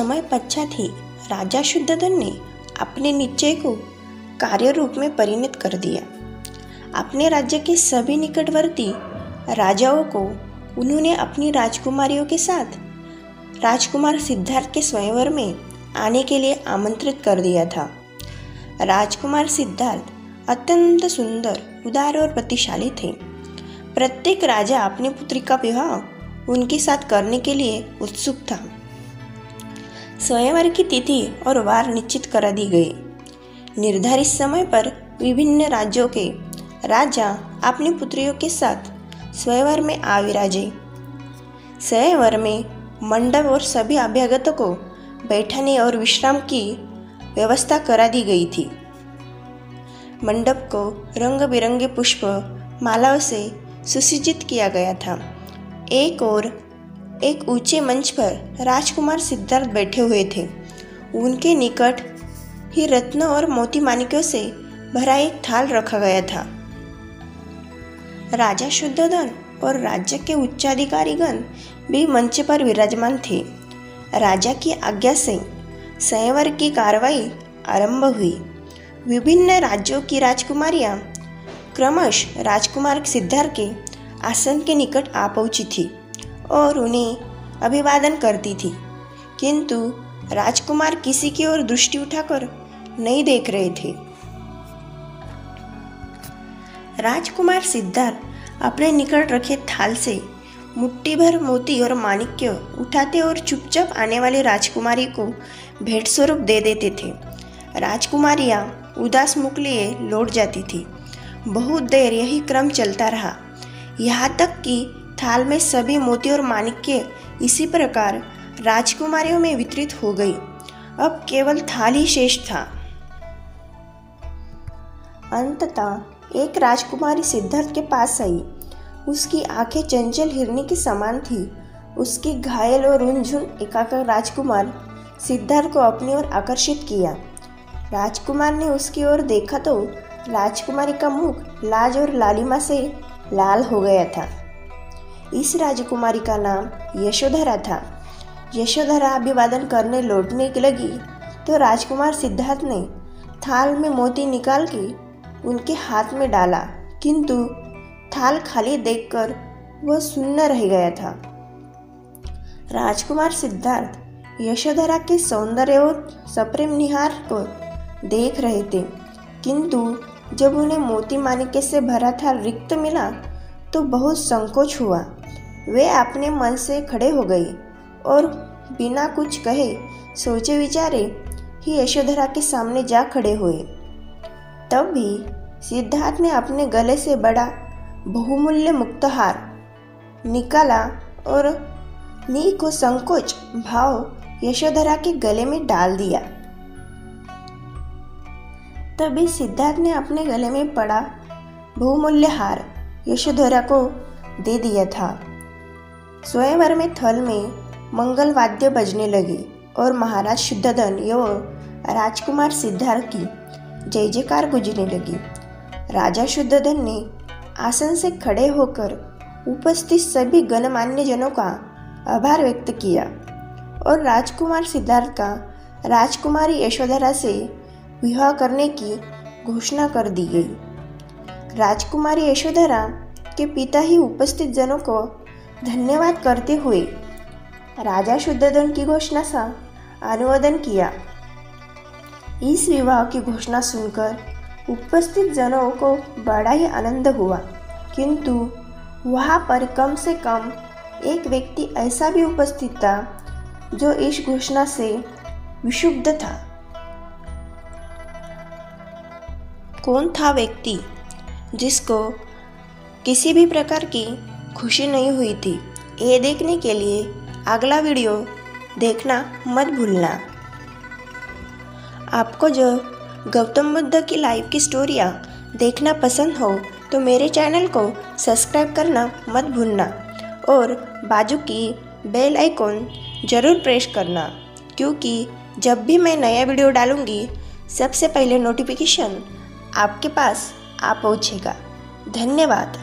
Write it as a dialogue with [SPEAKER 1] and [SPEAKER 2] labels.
[SPEAKER 1] समय पश्चात ही राजा शुद्धोधन ने अपने निश्चय को कार्य रूप में परिणत कर दिया। अपने राज्य के सभी निकटवर्ती राजाओं को उन्होंने अपनी राजकुमारियों के साथ राजकुमार सिद्धार्थ के स्वयंवर में आने के लिए आमंत्रित कर दिया था। राजकुमार सिद्धार्थ अत्यंत सुंदर, उदार और प्रतिशाली थे। प्रत्येक राजा अपनी पुत्री का विवाह उनके साथ करने के लिए उत्सुक था। स्वयंवर की तिथि और वार निश्चित कर दी गई। निर्धारित समय पर विभिन्न राज्यों के राजा अपनी पुत्रियों के साथ स्वयंवर में आ विराजे। स्वयंवर में मंडप और सभी अभ्यागतों को बैठने और विश्राम की व्यवस्था करा दी गई थी। मंडप को रंग बिरंगे पुष्प मालाओं से सुसज्जित किया गया था। एक ऊंचे मंच पर राजकुमार सिद्धार्थ बैठे हुए थे। उनके निकट ही रत्न और मोती माणिक्यों से भरा एक थाल रखा गया था। राजा शुद्धोधन और राज्य के उच्चाधिकारीगण भी मंच पर विराजमान थे। राजा की आज्ञा से स्वयंवर की कार्रवाई आरंभ हुई। विभिन्न राज्यों की राजकुमारियां क्रमशः राजकुमार सिद्धार्थ के आसन के निकट आ पहुंची थी और उन्हें अभिवादन करती थी, किंतु राजकुमार किसी की ओर दृष्टि उठाकर नहीं देख रहे थे। राजकुमार सिद्धार्थ अपने निकट रखे थाल से मुट्ठी भर मोती और माणिक्य उठाते और चुपचाप आने वाली राजकुमारी को भेंट स्वरूप दे देते थे। राजकुमारियां उदास मुख लिए लौट जाती थी। बहुत देर यही क्रम चलता रहा, यहाँ तक कि थाल में सभी मोती और माणिक्य इसी प्रकार राजकुमारियों में वितरित हो गई। अब केवल थाल ही शेष था। अंततः एक राजकुमारी सिद्धार्थ के पास आई। उसकी आंखें चंचल हिरनी की समान थी। उसकी घायल और रुंझुन एकाकर राजकुमार सिद्धार्थ को अपनी ओर आकर्षित किया। राजकुमार ने उसकी ओर देखा तो राजकुमारी का मुख लाज और लालिमा से लाल हो गया था। इस राजकुमारी का नाम यशोधरा था। यशोधरा अभिवादन करने लौटने लगी तो राजकुमार सिद्धार्थ ने थाल में मोती निकाल के उनके हाथ में डाला, किंतु थाल खाली देखकर वह सुन्न रह गया था। राजकुमार सिद्धार्थ यशोधरा के सौंदर्य और सप्रेम निहार को देख रहे थे, किंतु जब उन्हें मोती माणिक्य से भरा थाल रिक्त मिला तो बहुत संकोच हुआ। वे अपने मन से खड़े हो गए और बिना कुछ कहे सोचे विचारे ही यशोधरा के सामने जा खड़े हुए। तब भी सिद्धार्थ ने अपने गले से बड़ा बहुमूल्य मुक्तहार निकाला और निको संकोच भाव यशोधरा के गले में डाल दिया। तभी सिद्धार्थ ने अपने गले में पड़ा बहुमूल्य हार यशोधरा को दे दिया था। स्वयंवर में थल में मंगल वाद्य बजने लगे और महाराज शुद्धोधन एवं राजकुमार सिद्धार्थ की जय जयकार गूंजने लगी। राजा शुद्धोधन ने आसन से खड़े होकर उपस्थित सभी गणमान्य जनों का आभार व्यक्त किया और राजकुमार सिद्धार्थ का राजकुमारी यशोधरा से विवाह करने की घोषणा कर दी गई। राजकुमारी यशोधरा के पिता ही उपस्थित जनों को धन्यवाद करते हुए राजा शुद्धोधन की घोषणा का अनुमोदन किया। इस विवाह की घोषणा सुनकर उपस्थित जनों को बड़ा ही आनंद हुआ, किंतु वहाँ पर कम से कम एक व्यक्ति ऐसा भी उपस्थित था जो इस घोषणा से विक्षुब्ध था। कौन था व्यक्ति जिसको किसी भी प्रकार की खुशी नहीं हुई थी? ये देखने के लिए अगला वीडियो देखना मत भूलना। आपको जो गौतम बुद्ध की लाइफ की स्टोरियाँ देखना पसंद हो तो मेरे चैनल को सब्सक्राइब करना मत भूलना और बाजू की बेल आइकॉन ज़रूर प्रेस करना, क्योंकि जब भी मैं नया वीडियो डालूँगी सबसे पहले नोटिफिकेशन आपके पास आ पहुँचेगा। धन्यवाद।